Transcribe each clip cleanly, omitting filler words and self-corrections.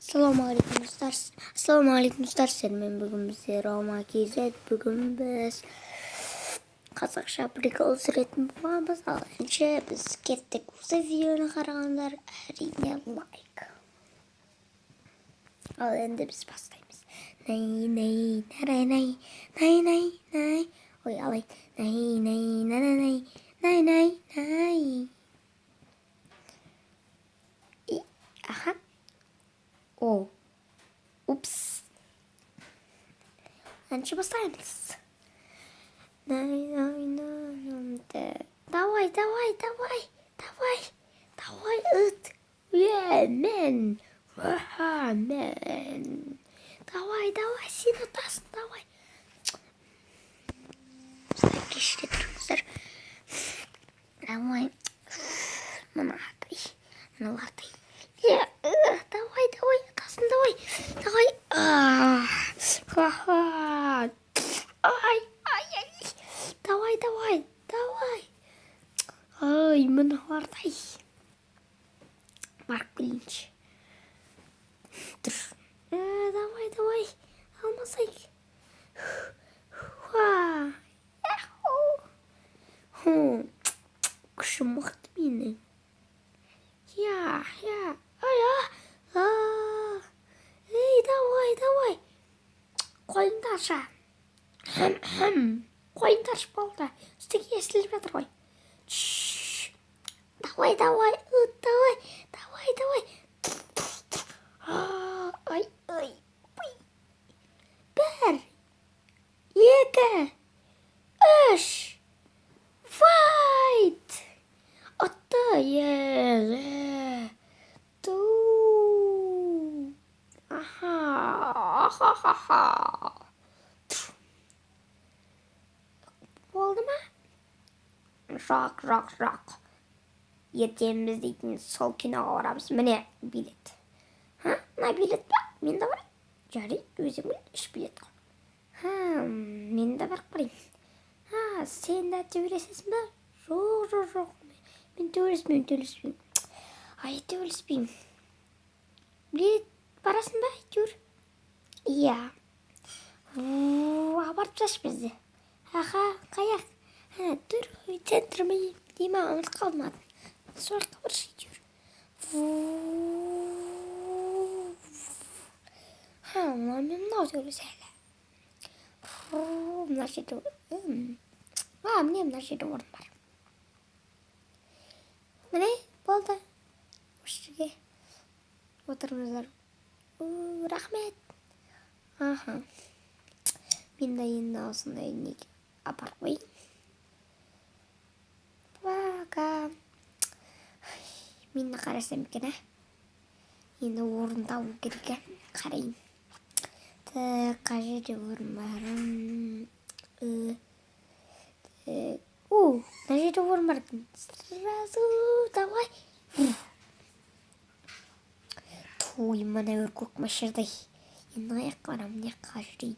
Ассалаумағалейкум достар, сіздермен бүгін бізде Рома KZ. Бүгін біз қазақша прйкол түсіретін боламыз. Ал önce біз кеттік. Осы видеоны қарағандар әрине лайк. Ал енді біз бастаймыз. Ой, алай. Аха. О, упс. Önce başlayalım. Давай, ıt. Men. Men. Давай, сен ұтасың, давай. Сәк кешірет тұрыңыздар. Давай. Мына атай. Мыналардай. Давай, ұтасың, давай. Ай. Давай. Ай, мыналардай. Барып келейінші. Давай. Алмасайық. Күшім мықты менің. Эй, давай. Қойыңдаршы. Қойыңдаршы болды. Үстіге естіліп жатыр ғой. Давай. Давай. Ай. Бір. Екі. Үш. Fight. Отты. Ту. Аха. Болды ма? Жоқ. Ертең біз дейтін сол киноға барамыз. Міне билет. Мына билет па? Мен де барайын. Жарайды, өзің біл, 3 билет қой. Мен де барып барайын. Сен де төбелесесің ба? Жоқ. Мен төбелеспеймін. Ай, төбелеспеймін. Билет барасың ба, әйтеуір? Иә. Апарып тасташы бізді. Қаяқ. Тұр, сен тұрмай. Дейма, ұмыт қалмады. Сол жаққа баршы, әйтеуір. Мен мынау төбелес әлі. Мына жерде міне мына жерде орын бар. Міне, болды. Осы жерге отырыңыздар. Рахмет. Мен де енді осындай неге апарып қойын. Пока. Мен де қарасам екен, енді орын табу керек, қарайын. Қай жерде орын бар? Мына жерде орын бар. Сразу, давай. Той, мына өр көк машырдай. Енді аяқ барам, не қажырейін.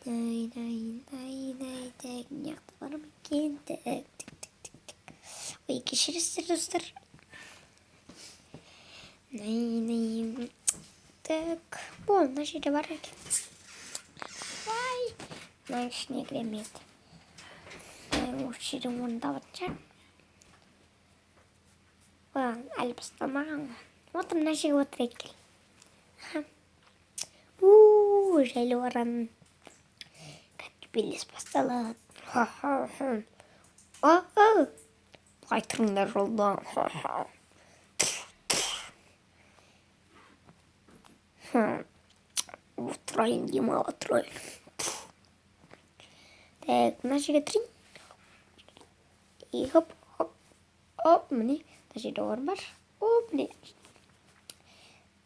Не барам екен. Ой, кешіресіздер, достар. Мына жерде бар екен. Мына ішіне кіремеді. Осы жерде орын табатын шығар. Әлі бастамаған ғой. Отыр, мына жерге отырайық кел. Жайлы барам. Белес басталады. Бұлай тұрыңдар жолда. Отырайын, демала тұрайын. Так, мына жерге тұрайын. Хоп. Міне, мына жерде орын бар. Міне.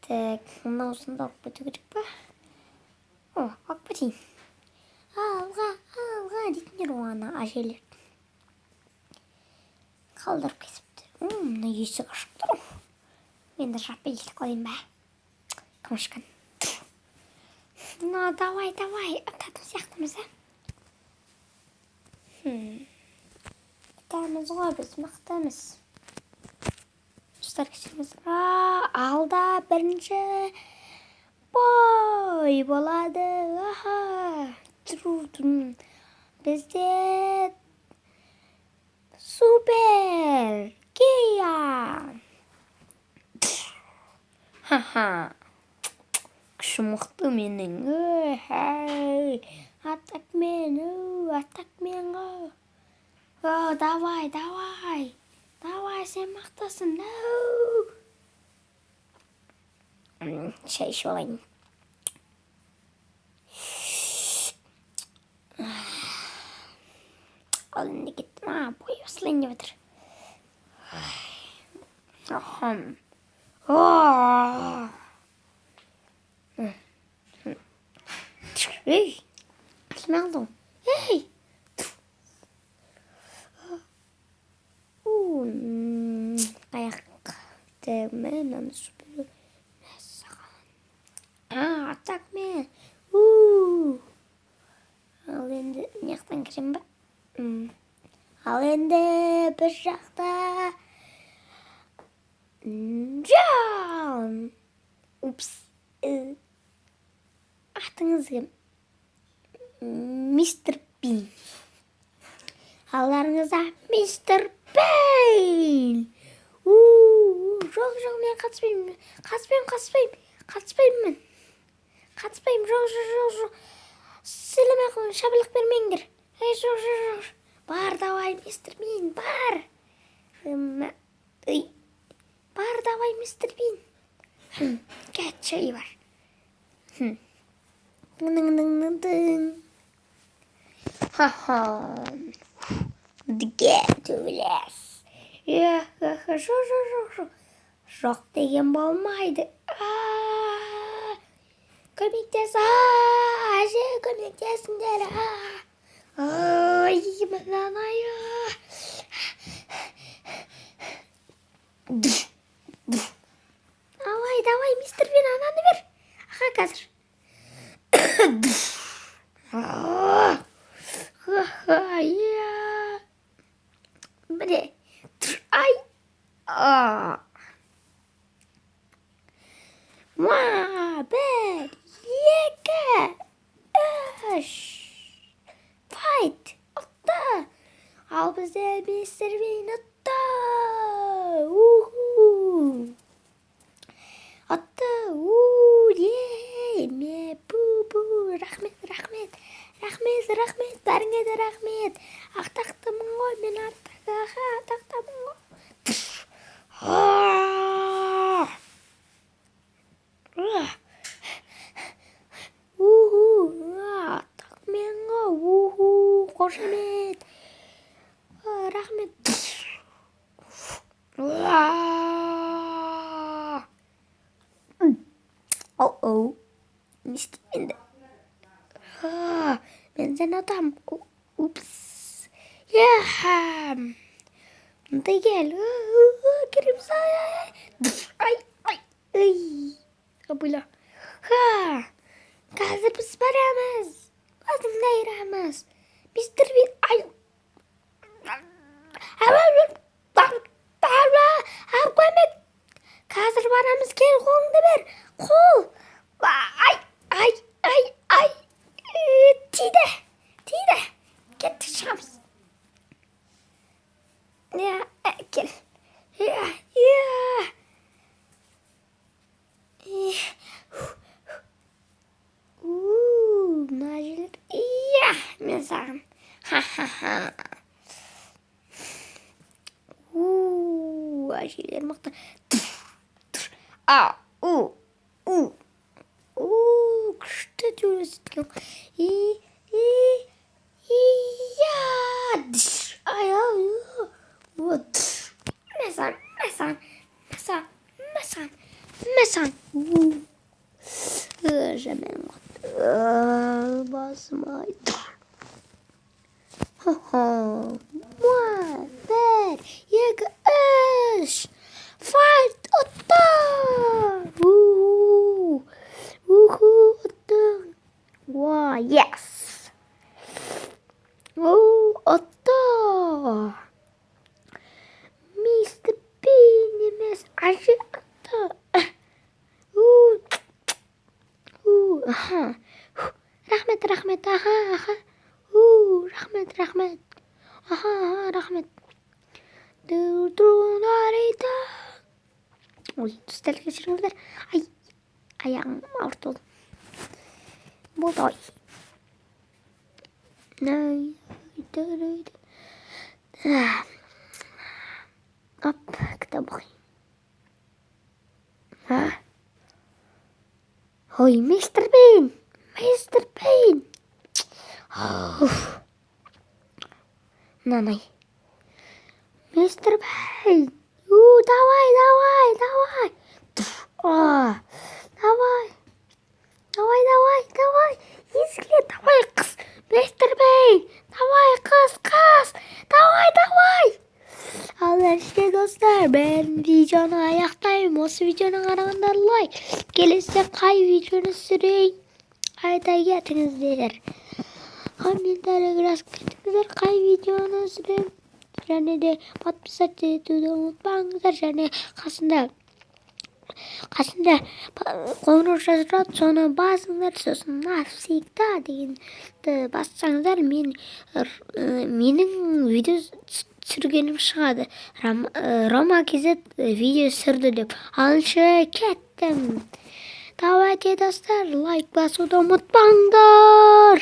Так, мына осында алып кету керек па? Алып кетейін. Алға, дейтіндер оғана әжелер. Қалдырып кесіпті. Мына есік ашып тұр. Мен де жаппа есік қойын ба. Кымышқан. Давай, ұтатын сияқтымыз, Ұтамыз ғой, біз мақтамыз. Достар, кешіріңіздер. Алда бірінші Бой болады. Аха. Бізде супер Кия. Ха-ха. Күші мықты менің. Атакмен. Давай. Давай, сен мақтасың. Шай ішіп алайын. Ал енді кеттім. Бой осылайын деп отыр. Ей, кім алдың? Ей! Аяқты мен супер саған. Атак мен. Ал енді неқтан кірем ба? Ал енді бір жақта жан. Упс. Атыңыз кім? Мйстр Пин. Алдарыңызда Мйстр Пин. Жоқ, мен қатыспаймын. Жоқ. Сілеме шабылық бермеңдер. Жоқ. Бар, давай, Мйстр Пин, бар. Бар, давай, Мйстр Пин. Кәт шайы бар. Ха-ха. Діге төбелес. Жоқ деген болмайды. Көмектес, әже, көмектесіңдер. Мынан айы. Давай, Мйстр Пин, ананы бер. Аха, қазір. Міне. Ай. Бір, екі, үш. Файт. Ұтты. Ал бізде Мйстр Пин ұтты. Отты, рахмет, бәріңе де рахмет. Ақтақтымын ғой, мен ақтақтамын ғой. Ақтақмен ғой, қошемет. Рахмет. Мйстр Пинді. Мен сені атам. Упс. Мындай кел. Керім сай. Ай. Абыла. Қазір біз барамыз. Өзіңді айырамыз. Мйстр Пин. Ай. Көмек. Қазір барамыз. Кел, қолыңды бер. Қол. Ай. Тиді. Кетті, шығамыз. Кел. Мына жерлер. Мен саған. Жерлер мықты. Күшті төбелесеткен. Мәсан. Жəмен қоқты. Басым айды. Бір, екі, үш. Файт, ұтты. Ұттың. Yes. Ұтты. Мйстр Пин емес, әже ұтты. Аха. Рахмет. Аха. Рахмет. Аха, рахмет. Ой, достар кешіріңіздер. Аяғым ауырт болды. Болды ой. Оп, кітап оқи. Ой, мистер Бин. Нанай. Мистер Бин. Давай. Давай. Езгіле, давай, қыз. Мистер Бин. Давай, қыз. Давай. Ал әшке достар, мен видеоны аяқтаймын. Осы видеоны қарағандар лайк. Келесі қай видеоны сүрейін? Айта кетіңіздер. Комментарий жазып кетіңіздер, қай видеоны сүрейін? Және де подписаться етуді ұмытпаңыздар. Және қасында қоңырау жазылады, соны басыңдар, сосын навсегда дегенді бассаңыздар, менің видео түсіргенім шығады. Рома кезет видео түсірді деп. Алыншы кеттім. Давайте достар, лайк басуды ұмытпаңдар.